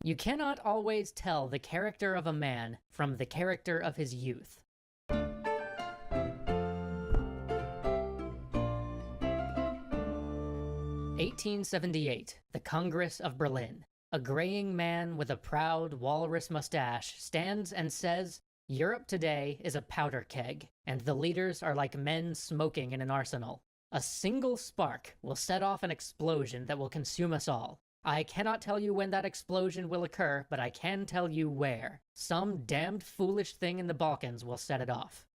You cannot always tell the character of a man from the character of his youth. 1878, the Congress of Berlin. A graying man with a proud walrus mustache stands and says, "Europe today is a powder keg, and the leaders are like men smoking in an arsenal. A single spark will set off an explosion that will consume us all. I cannot tell you when that explosion will occur, but I can tell you where. Some damned foolish thing in the Balkans will set it off."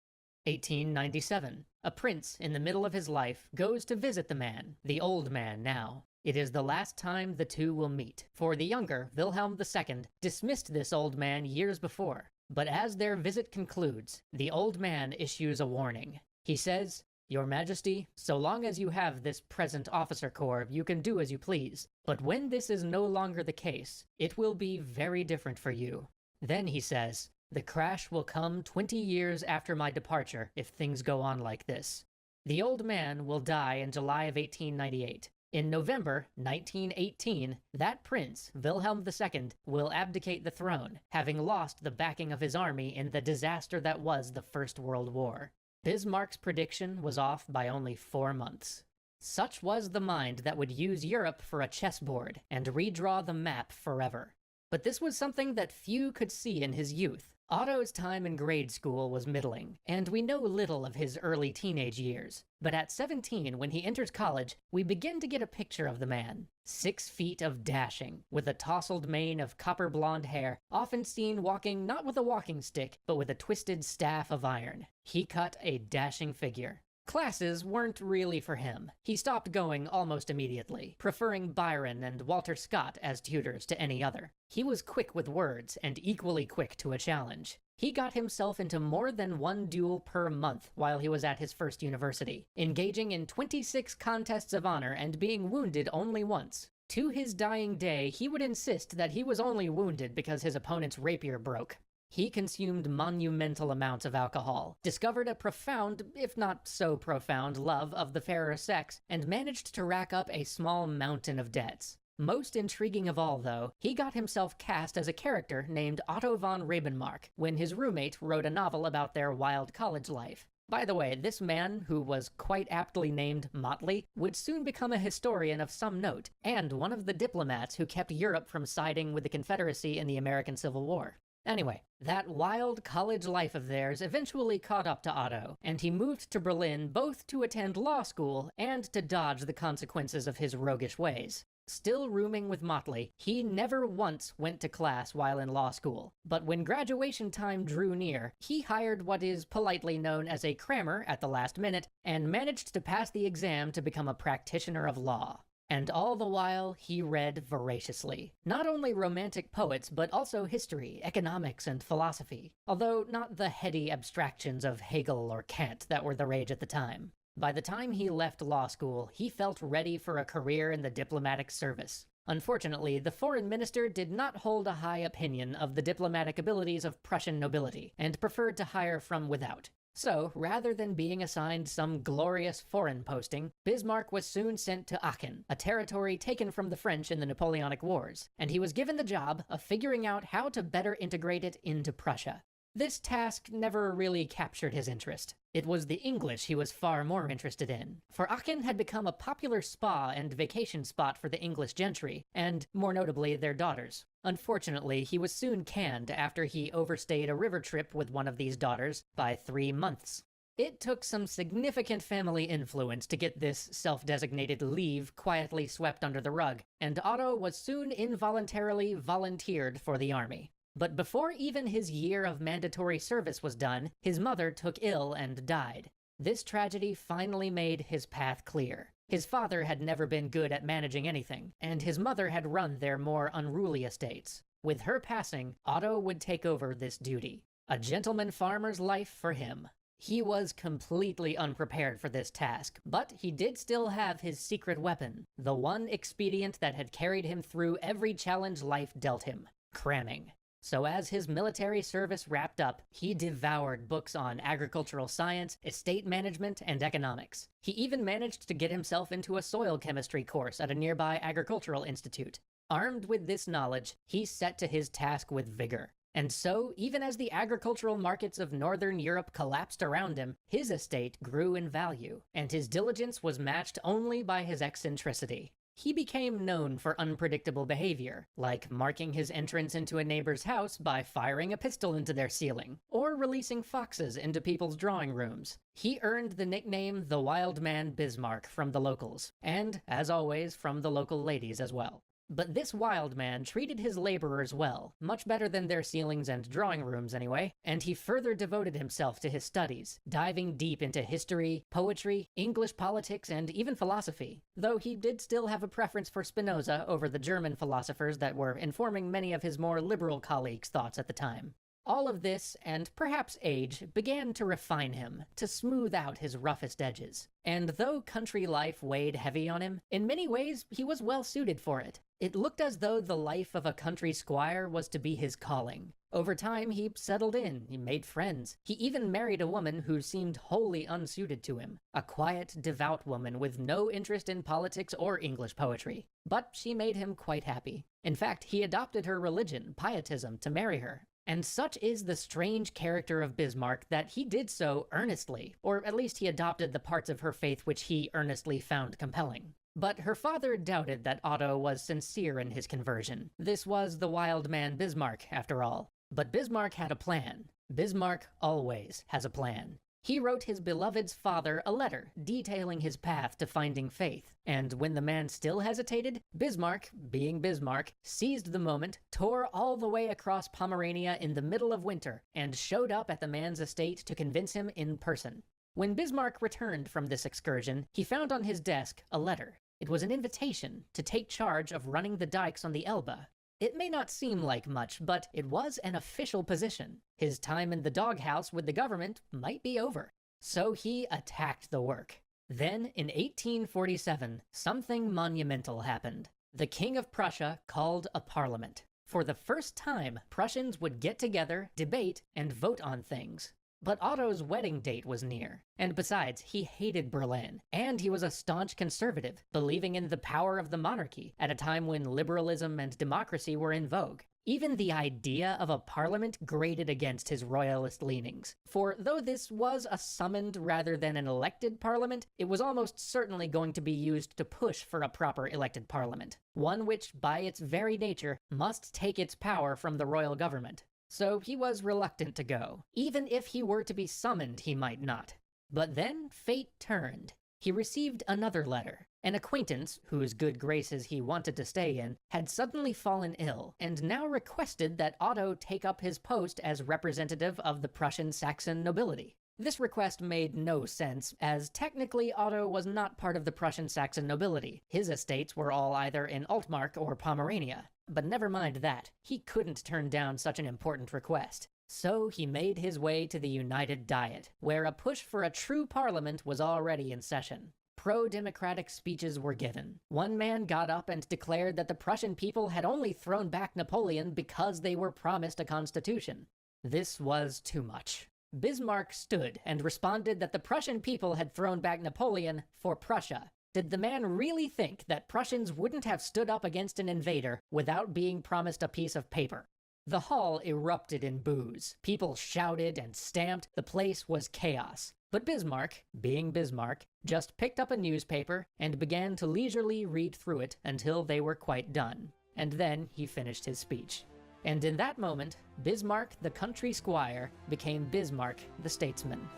1897. A prince in the middle of his life goes to visit the man, the old man now. It is the last time the two will meet, for the younger, Wilhelm II, dismissed this old man years before. But as their visit concludes, the old man issues a warning. He says, "Your Majesty, so long as you have this present officer corps, you can do as you please. But when this is no longer the case, it will be very different for you." Then he says, "The crash will come 20 years after my departure if things go on like this." The old man will die in July of 1898. In November 1918, that prince, Wilhelm II, will abdicate the throne, having lost the backing of his army in the disaster that was the First World War. Bismarck's prediction was off by only 4 months. Such was the mind that would use Europe for a chessboard and redraw the map forever. But this was something that few could see in his youth. Otto's time in grade school was middling, and we know little of his early teenage years. But at 17, when he enters college, we begin to get a picture of the man. 6 feet of dashing, with a tousled mane of copper blonde hair, often seen walking not with a walking stick, but with a twisted staff of iron. He cut a dashing figure. Classes weren't really for him. He stopped going almost immediately, preferring Byron and Walter Scott as tutors to any other. He was quick with words and equally quick to a challenge. He got himself into more than 1 duel per month while he was at his first university, engaging in 26 contests of honor and being wounded only once. To his dying day, he would insist that he was only wounded because his opponent's rapier broke. He consumed monumental amounts of alcohol, discovered a profound, if not so profound, love of the fairer sex, and managed to rack up a small mountain of debts. Most intriguing of all, though, he got himself cast as a character named Otto von Bismarck when his roommate wrote a novel about their wild college life. By the way, this man, who was quite aptly named Motley, would soon become a historian of some note, and one of the diplomats who kept Europe from siding with the Confederacy in the American Civil War. Anyway, that wild college life of theirs eventually caught up to Otto, and he moved to Berlin both to attend law school and to dodge the consequences of his roguish ways. Still rooming with Motley, he never once went to class while in law school. But when graduation time drew near, he hired what is politely known as a crammer at the last minute, and managed to pass the exam to become a practitioner of law. And all the while, he read voraciously. Not only romantic poets, but also history, economics, and philosophy. Although not the heady abstractions of Hegel or Kant that were the rage at the time. By the time he left law school, he felt ready for a career in the diplomatic service. Unfortunately, the foreign minister did not hold a high opinion of the diplomatic abilities of Prussian nobility, and preferred to hire from without. So, rather than being assigned some glorious foreign posting, Bismarck was soon sent to Aachen, a territory taken from the French in the Napoleonic Wars, and he was given the job of figuring out how to better integrate it into Prussia. This task never really captured his interest. It was the English he was far more interested in, for Aachen had become a popular spa and vacation spot for the English gentry, and, more notably, their daughters. Unfortunately, he was soon canned after he overstayed a river trip with one of these daughters by 3 months. It took some significant family influence to get this self-designated leave quietly swept under the rug, and Otto was soon involuntarily volunteered for the army. But before even his year of mandatory service was done, his mother took ill and died. This tragedy finally made his path clear. His father had never been good at managing anything, and his mother had run their more unruly estates. With her passing, Otto would take over this duty. A gentleman farmer's life for him. He was completely unprepared for this task, but he did still have his secret weapon, the one expedient that had carried him through every challenge life dealt him: cramming. So as his military service wrapped up, he devoured books on agricultural science, estate management, and economics. He even managed to get himself into a soil chemistry course at a nearby agricultural institute. Armed with this knowledge, he set to his task with vigor. And so, even as the agricultural markets of Northern Europe collapsed around him, his estate grew in value, and his diligence was matched only by his eccentricity. He became known for unpredictable behavior, like marking his entrance into a neighbor's house by firing a pistol into their ceiling, or releasing foxes into people's drawing rooms. He earned the nickname the Wildman Bismarck from the locals, and, as always, from the local ladies as well. But this wild man treated his laborers well, much better than their ceilings and drawing rooms anyway, and he further devoted himself to his studies, diving deep into history, poetry, English politics, and even philosophy, though he did still have a preference for Spinoza over the German philosophers that were informing many of his more liberal colleagues' thoughts at the time. All of this, and perhaps age, began to refine him, to smooth out his roughest edges. And though country life weighed heavy on him, in many ways he was well suited for it. It looked as though the life of a country squire was to be his calling. Over time, he settled in, he made friends. He even married a woman who seemed wholly unsuited to him, a quiet, devout woman with no interest in politics or English poetry. But she made him quite happy. In fact, he adopted her religion, pietism, to marry her. And such is the strange character of Bismarck that he did so earnestly, or at least he adopted the parts of her faith which he earnestly found compelling. But her father doubted that Otto was sincere in his conversion. This was the wild man Bismarck, after all. But Bismarck had a plan. Bismarck always has a plan. He wrote his beloved's father a letter detailing his path to finding faith, and when the man still hesitated, Bismarck, being Bismarck, seized the moment, tore all the way across Pomerania in the middle of winter, and showed up at the man's estate to convince him in person. When Bismarck returned from this excursion, he found on his desk a letter. It was an invitation to take charge of running the dikes on the Elbe. It may not seem like much, but it was an official position. His time in the doghouse with the government might be over. So he attacked the work. Then, in 1847, something monumental happened. The King of Prussia called a parliament. For the first time, Prussians would get together, debate, and vote on things. But Otto's wedding date was near, and besides, he hated Berlin, and he was a staunch conservative, believing in the power of the monarchy at a time when liberalism and democracy were in vogue. Even the idea of a parliament grated against his royalist leanings, for though this was a summoned rather than an elected parliament, it was almost certainly going to be used to push for a proper elected parliament, one which, by its very nature, must take its power from the royal government. So he was reluctant to go. Even if he were to be summoned, he might not. But then fate turned. He received another letter. An acquaintance, whose good graces he wanted to stay in, had suddenly fallen ill, and now requested that Otto take up his post as representative of the Prussian Saxon nobility. This request made no sense, as technically Otto was not part of the Prussian Saxon nobility. His estates were all either in Altmark or Pomerania. But never mind that, he couldn't turn down such an important request. So he made his way to the United Diet, where a push for a true parliament was already in session. Pro-democratic speeches were given. One man got up and declared that the Prussian people had only thrown back Napoleon because they were promised a constitution. This was too much. Bismarck stood and responded that the Prussian people had thrown back Napoleon for Prussia. Did the man really think that Prussians wouldn't have stood up against an invader without being promised a piece of paper? The hall erupted in boos. People shouted and stamped. The place was chaos. But Bismarck, being Bismarck, just picked up a newspaper and began to leisurely read through it until they were quite done. And then he finished his speech. And in that moment, Bismarck the country squire became Bismarck the statesman.